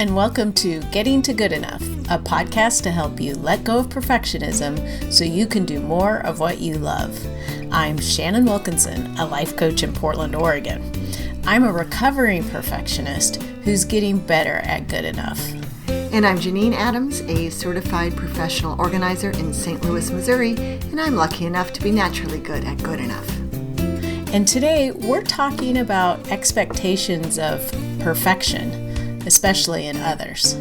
and welcome to Getting to Good Enough, a podcast to help you let go of perfectionism so you can do more of what you love. I'm Shannon Wilkinson, a life coach in Portland, Oregon. I'm a recovering perfectionist who's getting better at good enough. And I'm Janine Adams, a certified professional organizer in St. Louis, Missouri, and I'm lucky enough to be naturally good at good enough. And today we're talking about expectations of perfection, especially in others. Hey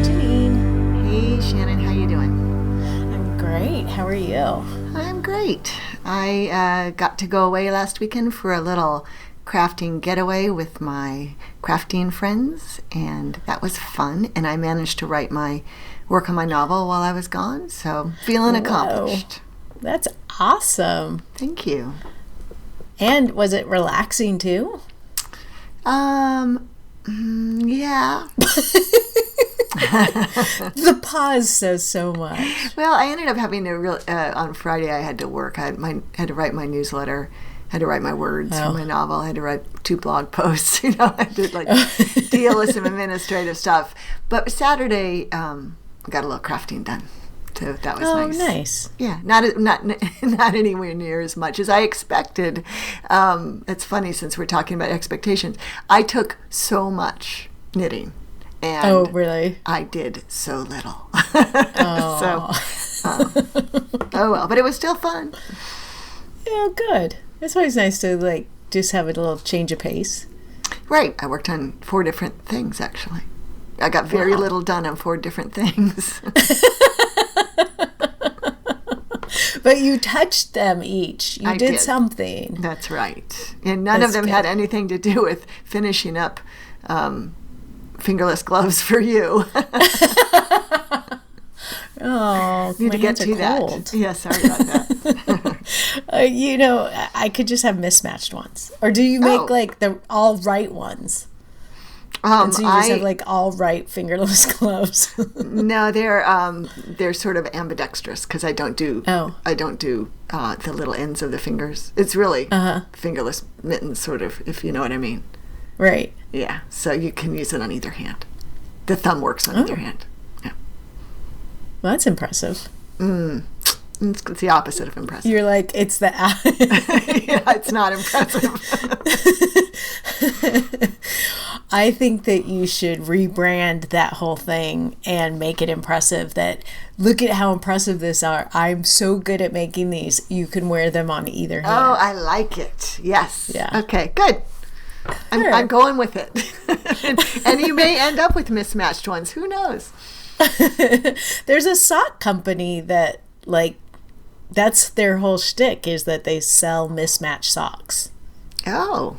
Janine. Hey Shannon, how you doing? I'm great. How are you? I'm great. I got to go away last weekend for a little crafting getaway with my crafting friends, and that was fun. And I managed to work on my novel while I was gone, so feeling accomplished. That's awesome. Thank you. And was it relaxing too? Yeah. The pause says so much. Well, I ended up having to on Friday I had to work. I had to write my newsletter, had to write my words for my novel, I had to write 2 blog posts. I did deal with some administrative stuff. But Saturday, I got a little crafting done, so that was nice. Oh, nice. Yeah, not anywhere near as much as I expected. It's funny, since we're talking about expectations. I took so much knitting. And oh, really? I did so little. Oh. Oh well, but it was still fun. Yeah, good. It's always nice to just have a little change of pace. Right. I worked on 4 different things, actually. I got very little done on 4 different things. But you touched them each. You did something. That's right. And none of them had anything to do with finishing up fingerless gloves for you. Oh, need to get to cold. that. Yeah, sorry about that. I could just have mismatched ones. Or do you make the all right ones? And so you just have all right fingerless gloves. No, they're sort of ambidextrous, because I don't do the little ends of the fingers. It's really fingerless mittens, sort of, if you know what I mean. Right. Yeah, so you can use it on either hand. The thumb works on either hand. Yeah. Well, that's impressive. It's the opposite of impressive. You're like, it's the... Yeah, it's not impressive. I think that you should rebrand that whole thing and make it impressive. That, look at how impressive these are. I'm so good at making these. You can wear them on either hand. Oh, I like it. Yes. Yeah. Okay, good. I'm going with it. And you may end up with mismatched ones. Who knows? There's a sock company that, that's their whole shtick, is that they sell mismatched socks. Oh,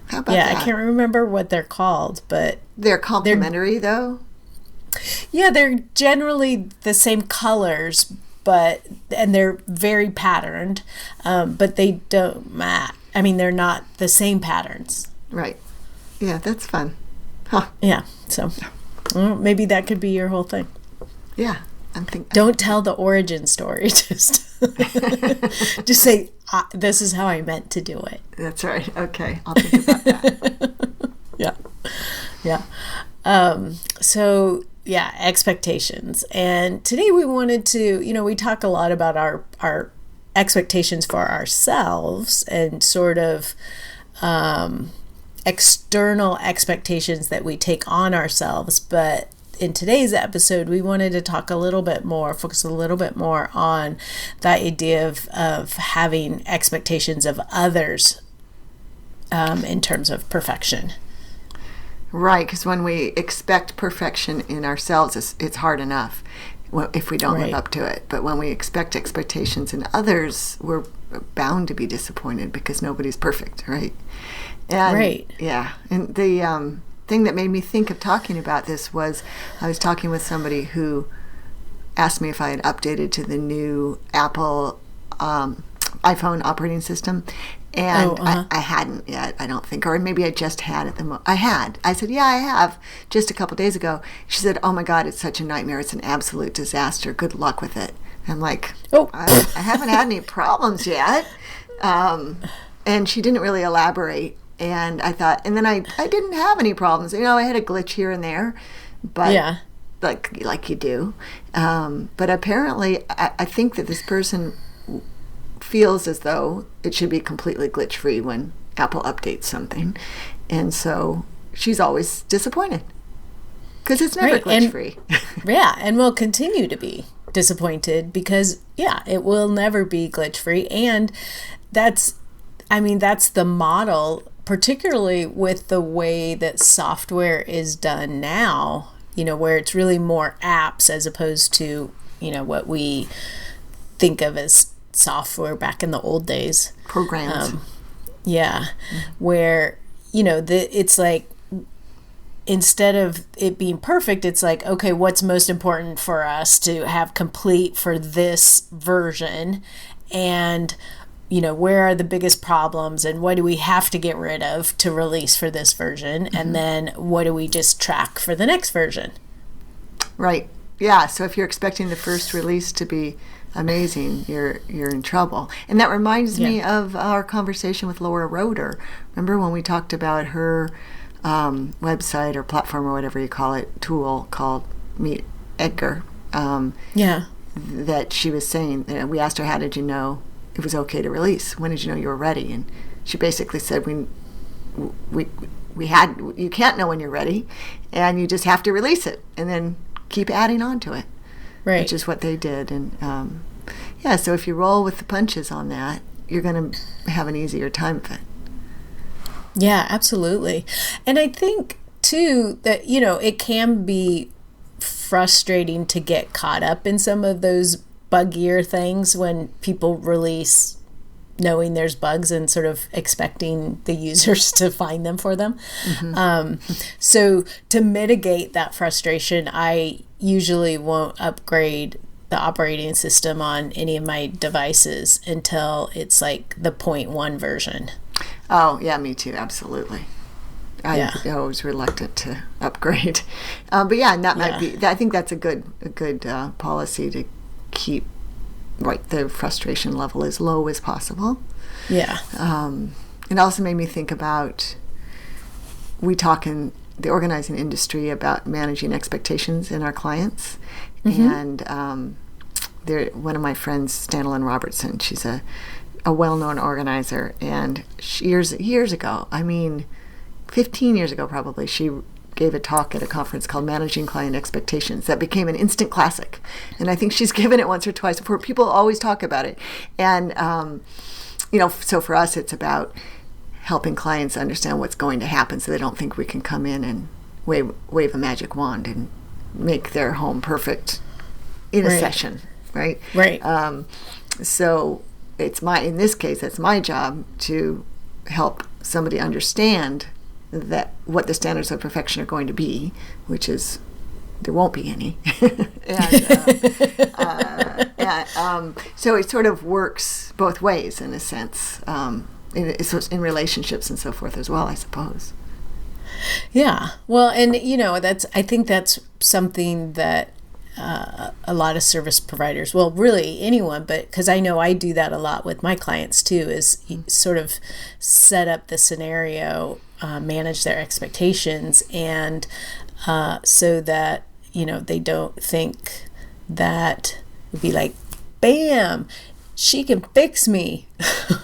how about that? Yeah, I can't remember what they're called, but... They're complementary, though? Yeah, they're generally the same colors, and they're very patterned, but they don't match. I mean, they're not the same patterns. Right. Yeah, that's fun. Huh. Yeah, so maybe that could be your whole thing. Yeah, I'm thinking. Don't tell the origin story. Just say, this is how I meant to do it. That's right. Okay, I'll think about that. Yeah. So, yeah, expectations. And today we wanted to, we talk a lot about our expectations for ourselves and sort of external expectations that we take on ourselves. But in today's episode, we wanted to focus a little bit more on the idea of having expectations of others in terms of perfection. Right, because when we expect perfection in ourselves, it's hard enough if we don't live up to it. But when we expect expectations in others, we're bound to be disappointed, because nobody's perfect, right? And, yeah. And the thing that made me think of talking about this was, I was talking with somebody who asked me if I had updated to the new Apple iPhone operating system. And I hadn't yet, I don't think. Or maybe I just had at the moment. I had. I said, yeah, I have, just a couple days ago. She said, oh my God, it's such a nightmare. It's an absolute disaster. Good luck with it. I'm like, oh, I haven't had any problems yet. And she didn't really elaborate. And I thought, and then I didn't have any problems. I had a glitch here and there, but yeah. like you do. But apparently, I think that this person feels as though it should be completely glitch-free when Apple updates something. And so she's always disappointed because it's never glitch-free. Yeah, and will continue to be disappointed because, it will never be glitch-free. And that's the model, particularly with the way that software is done now, where it's really more apps as opposed to, what we think of as software back in the old days. Programs. Where, it's like, instead of it being perfect, it's like, okay, what's most important for us to have complete for this version? And where are the biggest problems and what do we have to get rid of to release for this version? Mm-hmm. And then what do we just track for the next version? Right. Yeah. So if you're expecting the first release to be amazing, you're in trouble. And that reminds me of our conversation with Laura Roeder. Remember when we talked about her website or platform or whatever you call it, tool called Meet Edgar? That she was saying, we asked her, how did you know it was okay to release? When did you know you were ready? And she basically said, you can't know when you're ready, and you just have to release it and then keep adding on to it. Right. Which is what they did. And so if you roll with the punches on that, you're going to have an easier time of it. Yeah, absolutely. And I think too that it can be frustrating to get caught up in some of those buggier things when people release knowing there's bugs and sort of expecting the users to find them for them. Mm-hmm. So to mitigate that frustration, I usually won't upgrade the operating system on any of my devices until it's like the 0.1 version. Oh, yeah, me too. Absolutely. I was reluctant to upgrade. But that might be, I think that's a good policy to keep the frustration level as low as possible. Yeah. It also made me think about, we talk in the organizing industry about managing expectations in our clients. Mm-hmm. And one of my friends, Stanley Robertson, she's a well-known organizer, and years ago, 15 years ago probably, she gave a talk at a conference called Managing Client Expectations that became an instant classic. And I think she's given it once or twice before. People always talk about it. And, so for us, it's about helping clients understand what's going to happen so they don't think we can come in and wave a magic wand and make their home perfect in a session, right? Right. So in this case, it's my job to help somebody understand that what the standards of perfection are going to be, which is there won't be any. So it sort of works both ways in a sense, in relationships and so forth as well, I suppose. Yeah. Well, and I think that's something that a lot of service providers, well, really anyone, but because I know I do that a lot with my clients too, is sort of set up the scenario, manage their expectations, and so that they don't think that it'd be like, bam, she can fix me.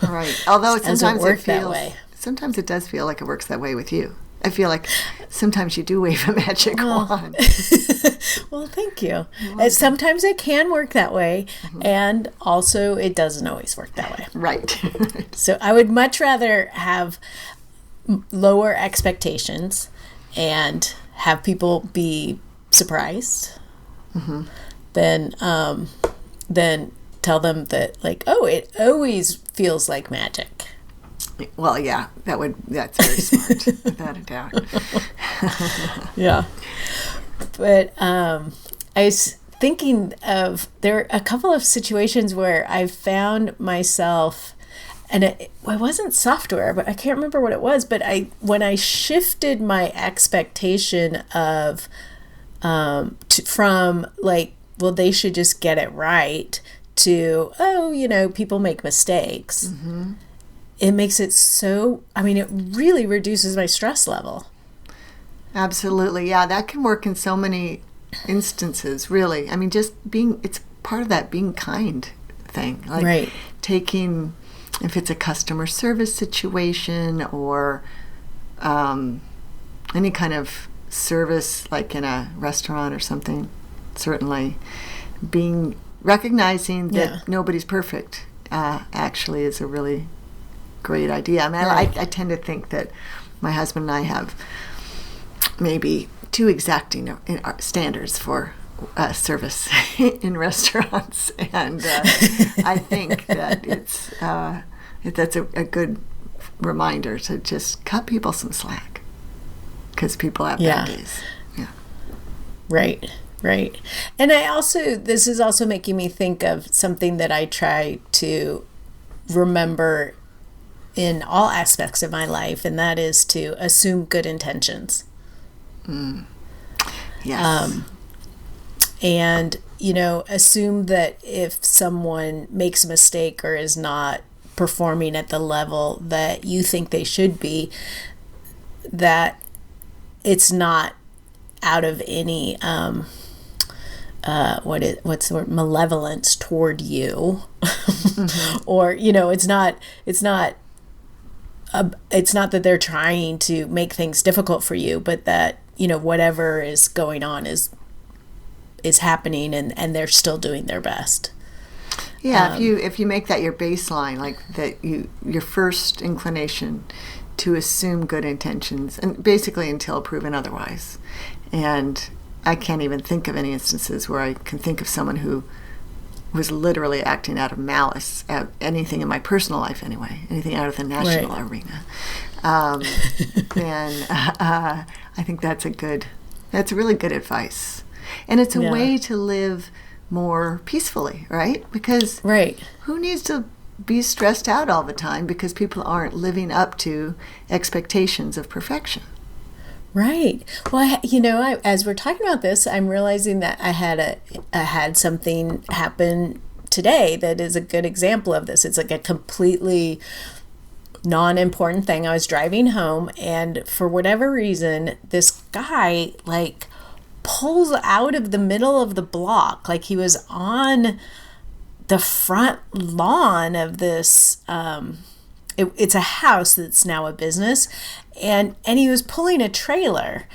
Right. Although sometimes that way. Sometimes it does feel like it works that way with you. I feel like sometimes you do wave a magic wand. Well, thank you. Sometimes it can work that way, and also it doesn't always work that way. Right. So I would much rather have lower expectations and have people be surprised than tell them that, like, oh, it always feels like magic. Well, yeah, that's very smart, without a doubt. Yeah. But I was thinking of, there are a couple of situations where I found myself, and it wasn't software, but I can't remember what it was, but when I shifted my expectation of from like well, they should just get it right, to, oh, people make mistakes. Mm-hmm. It makes it so, it really reduces my stress level. Absolutely. Yeah, that can work in so many instances, really. It's part of that being kind thing. Like right. Taking, if it's a customer service situation or any kind of service, like in a restaurant or something, certainly recognizing that nobody's perfect actually is a really great idea. Right. I tend to think that my husband and I have maybe too exacting in our standards for service in restaurants, and I think that that's a good reminder to just cut people some slack, because people have bad days. Yeah. Right. And this is also making me think of something that I try to remember in all aspects of my life, and that is to assume good intentions. Yes. And, assume that if someone makes a mistake or is not performing at the level that you think they should be, that it's not out of any what's the word, malevolence toward you. Mm-hmm. Or it's not that they're trying to make things difficult for you, but that whatever is going on is happening, and they're still doing their best. Yeah, if you make that your baseline, like that, your first inclination to assume good intentions, and basically until proven otherwise. And I can't even think of any instances where I can think of someone who was literally acting out of malice at anything in my personal life, anyway, anything out of the national arena. And I think that's really good advice. And it's a way to live more peacefully, right? Because who needs to be stressed out all the time because people aren't living up to expectations of perfection? Right. Well, as we're talking about this, I'm realizing that I had something happen today that is a good example of this. It's like a completely non-important thing. I was driving home, and for whatever reason, this guy pulls out of the middle of the block, like he was on the front lawn of this. It's a house that's now a business, and he was pulling a trailer,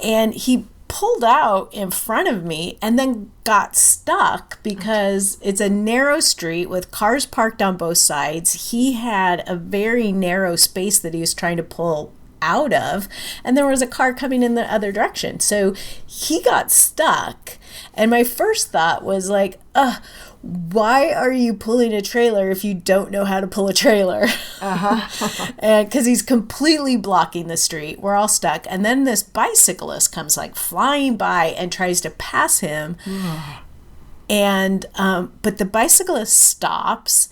and he pulled out in front of me and then got stuck because it's a narrow street with cars parked on both sides. He had a very narrow space that he was trying to pull out of, and there was a car coming in the other direction. So he got stuck, and my first thought was like, why are you pulling a trailer if you don't know how to pull a trailer? And because he's completely blocking the street. We're all stuck. And then this bicyclist comes flying by and tries to pass him. And but the bicyclist stops,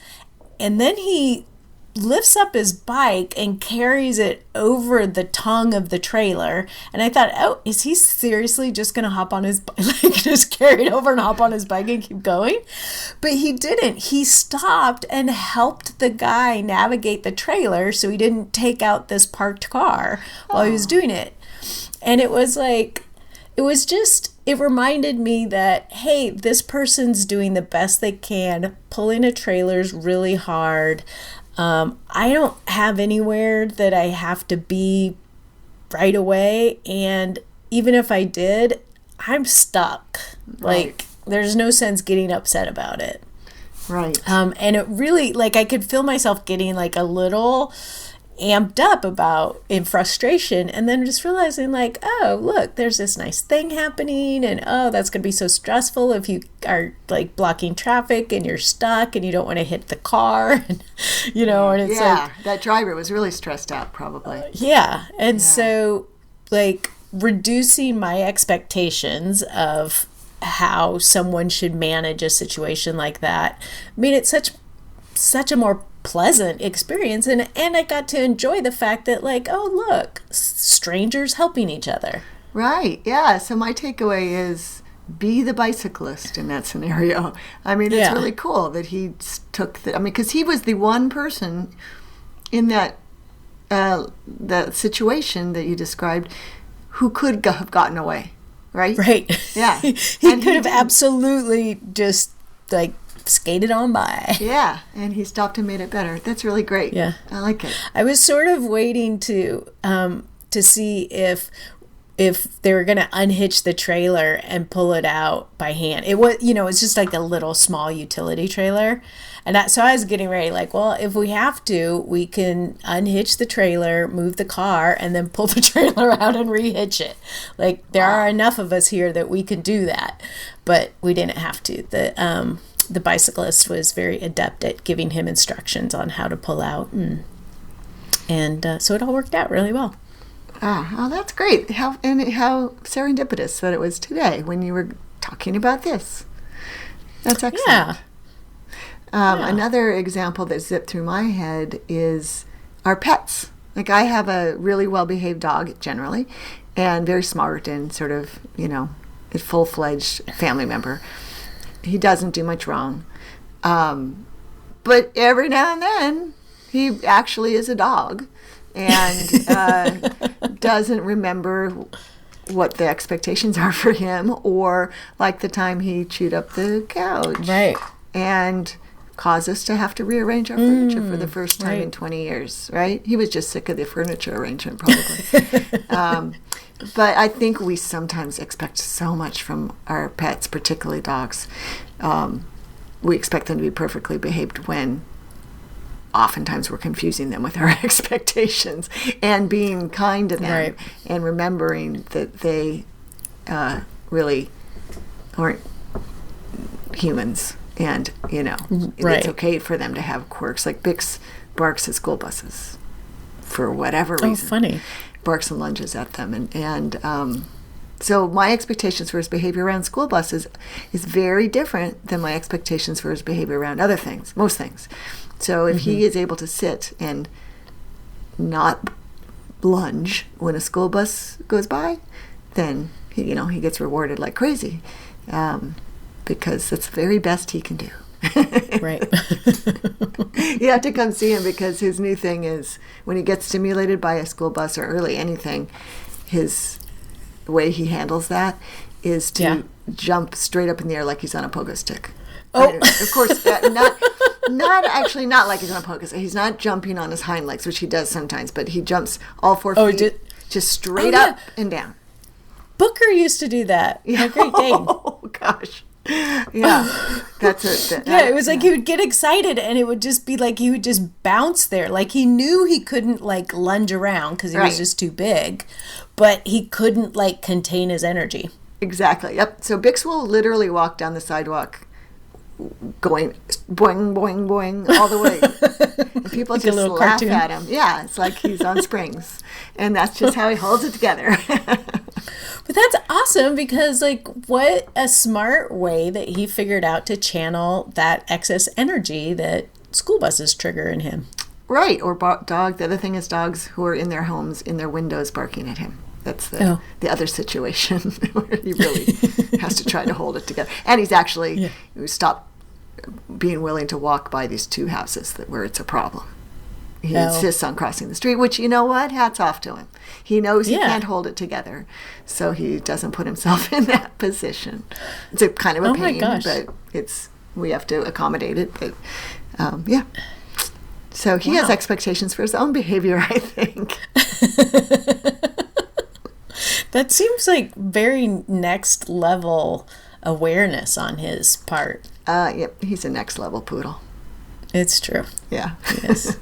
and then he lifts up his bike and carries it over the tongue of the trailer. And I thought, oh, is he seriously just going to hop on his bike, just carry it over and hop on his bike and keep going? But he didn't. He stopped and helped the guy navigate the trailer so he didn't take out this parked car while he was doing it. And it reminded me that, hey, this person's doing the best they can. Pulling a trailer's really hard. I don't have anywhere that I have to be right away. And even if I did, I'm stuck. Right. There's no sense getting upset about it. Right. And it really, I could feel myself getting a little amped up in frustration, and then just realizing oh, look, there's this nice thing happening, and oh, that's gonna be so stressful if you are blocking traffic and you're stuck and you don't want to hit the car, and and it's that driver was really stressed out probably. So reducing my expectations of how someone should manage a situation like that made it such a more pleasant experience, and I got to enjoy the fact that oh, look, strangers helping each other. Right. Yeah. So my takeaway is be the bicyclist in that scenario. I mean, it's really cool that he took because he was the one person in that situation that you described who could have gotten away, right? Right. Yeah. he could have absolutely just like skated on by. Yeah, and he stopped and made it better. That's really great. Yeah. I like it. I was sort of waiting to see if they were going to unhitch the trailer and pull it out by hand. It was, it's just like a little small utility trailer. And so I was getting ready, like, well, if we have to, we can unhitch the trailer, move the car, and then pull the trailer out and rehitch it. Like, there are enough of us here that we can do that. But we didn't have to. The bicyclist was very adept at giving him instructions on how to pull out. And so it all worked out really well. Oh, that's great. How serendipitous that it was today when you were talking about this. That's excellent. Yeah. Another example that zipped through my head is our pets. Like, I have a really well-behaved dog generally, and very smart and sort of, a full-fledged family member. He doesn't do much wrong. But every now and then, he actually is a dog and doesn't remember what the expectations are for him, or like the time he chewed up the couch. Right. And caused us to have to rearrange our furniture for the first time in 20 years, right? He was just sick of the furniture arrangement, probably. But I think we sometimes expect so much from our pets, particularly dogs. We expect them to be perfectly behaved when oftentimes we're confusing them with our expectations, and being kind to them and remembering that they really aren't humans. And, it's okay for them to have quirks. Like Bix barks at school buses for whatever reason. Oh, funny. Barks and lunges at them. And so my expectations for his behavior around school buses is very different than my expectations for his behavior around other things, most things. So if he is able to sit and not lunge when a school bus goes by, then, he gets rewarded like crazy. Because that's the very best he can do. Right. You have to come see him, because his new thing is when he gets stimulated by a school bus or really anything, the way he handles that is to jump straight up in the air like he's on a pogo stick. Oh. Of course, not like he's on a pogo stick. He's not jumping on his hind legs, which he does sometimes, but he jumps all 4 feet, just straight up and down. Booker used to do that. Yeah. Great Dane. Oh, gosh. Yeah, that's it. It was like he would get excited, and it would just be like he would just bounce there. Like he knew he couldn't like lunge around because he was just too big, but he couldn't like contain his energy. Exactly. Yep. So Bix will literally walk down the sidewalk, going boing boing boing all the way. And people like just laugh cartoon. at him. Yeah, it's like he's on springs, and that's just how he holds it together. But that's awesome, because like what a smart way that he figured out to channel that excess energy that school buses trigger in him. Right. Or dog. The other thing is dogs who are in their homes, in their windows, barking at him. That's the other situation where he really has to try to hold it together. And he's actually stopped being willing to walk by these two houses where it's a problem. He insists on crossing the street, which, you know what? Hats off to him. He knows he can't hold it together, so he doesn't put himself in that position. It's a kind of a pain, but we have to accommodate it. But so he has expectations for his own behavior, I think. That seems like very next level awareness on his part. Yep, he's a next level poodle. It's true. Yeah. Yes.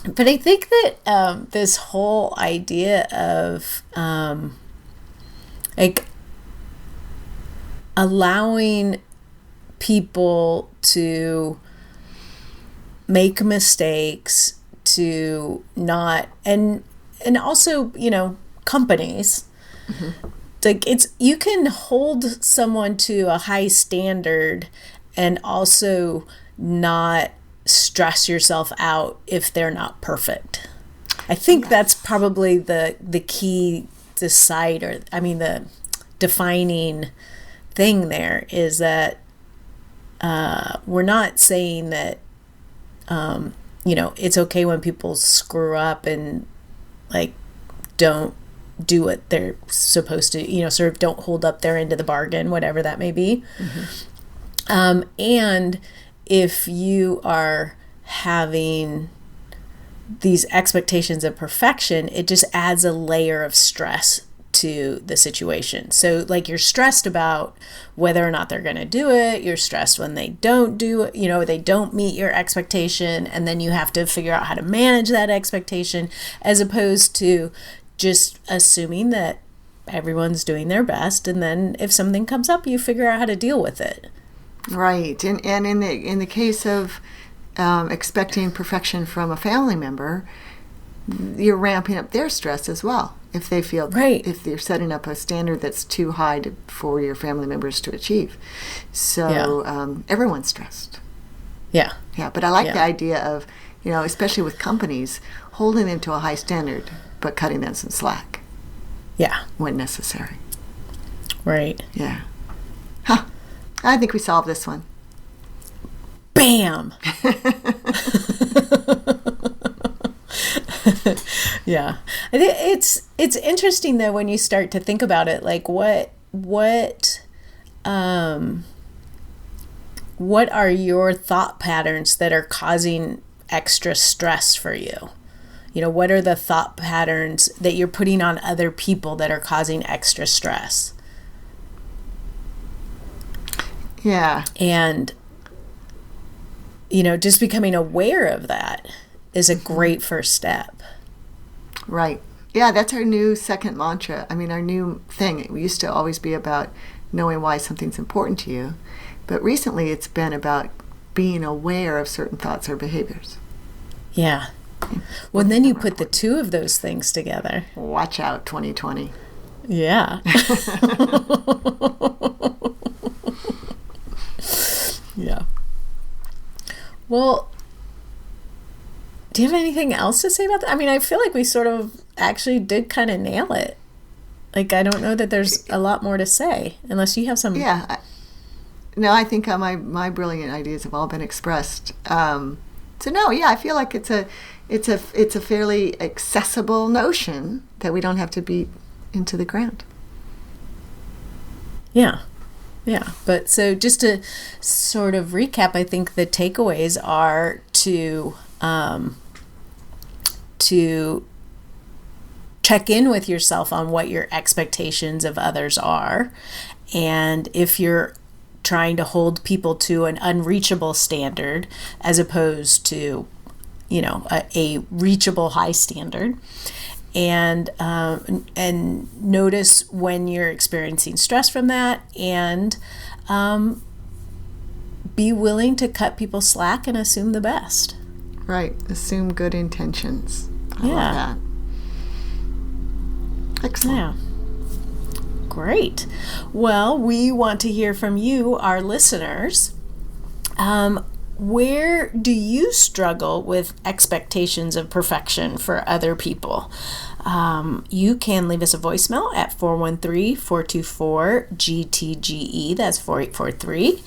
But I think that this whole idea of like allowing people to make mistakes, to not, and also, companies, like you can hold someone to a high standard and also not stress yourself out if they're not perfect. I think that's probably the key the defining thing there is that we're not saying that, it's okay when people screw up and like don't do what they're supposed to, sort of don't hold up their end of the bargain, whatever that may be. Mm-hmm. And if you are having these expectations of perfection, it just adds a layer of stress to the situation. So like you're stressed about whether or not they're going to do it. You're stressed when they don't do it, they don't meet your expectation. And then you have to figure out how to manage that expectation, as opposed to just assuming that everyone's doing their best. And then if something comes up, you figure out how to deal with it. Right. And in the case of expecting perfection from a family member, you're ramping up their stress as well. If they feel, right. If you're setting up a standard that's too high for your family members to achieve. So everyone's stressed. Yeah. Yeah. But I like the idea of, especially with companies, holding them to a high standard, but cutting them some slack. Yeah. When necessary. Right. Yeah. Huh. I think we solved this one. Bam! Yeah. I think it's interesting though when you start to think about it, like what are your thought patterns that are causing extra stress for you? What are the thought patterns that you're putting on other people that are causing extra stress? Yeah. And, just becoming aware of that is a great first step. Right. Yeah, that's our new second mantra. I mean, our new thing. It used to always be about knowing why something's important to you. But recently it's been about being aware of certain thoughts or behaviors. Yeah. Well, then you put the two of those things together. Watch out, 2020. Yeah. Yeah. Well, do you have anything else to say about that? I mean, I feel like we sort of actually did kind of nail it. Like, I don't know that there's a lot more to say, unless you have some. Yeah. No, I think my brilliant ideas have all been expressed. So no, yeah, I feel like it's a fairly accessible notion that we don't have to beat into the ground. Yeah. Yeah. But so just to sort of recap, I think the takeaways are to check in with yourself on what your expectations of others are. And if you're trying to hold people to an unreachable standard as opposed to, a reachable high standard. And notice when you're experiencing stress from that, and be willing to cut people slack and assume the best. Right. Assume good intentions. I love that. Excellent. Yeah. Great. Well, we want to hear from you, our listeners. Where do you struggle with expectations of perfection for other people? You can leave us a voicemail at 413-424-GTGE. That's 4843.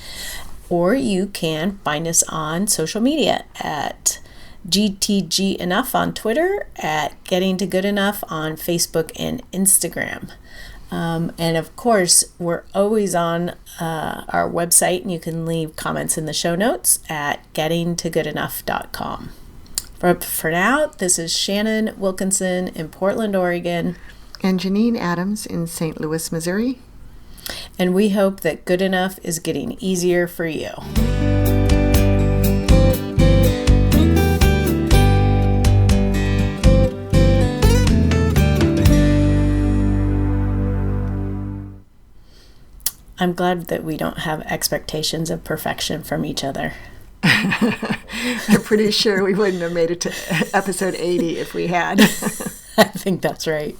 Or you can find us on social media at GTG Enough on Twitter, at Getting to Good Enough on Facebook and Instagram. And of course, we're always on our website, and you can leave comments in the show notes at gettingtogoodenough.com. For now, this is Shannon Wilkinson in Portland, Oregon. And Janine Adams in St. Louis, Missouri. And we hope that good enough is getting easier for you. I'm glad that we don't have expectations of perfection from each other. I'm pretty sure we wouldn't have made it to episode 80 if we had. I think that's right.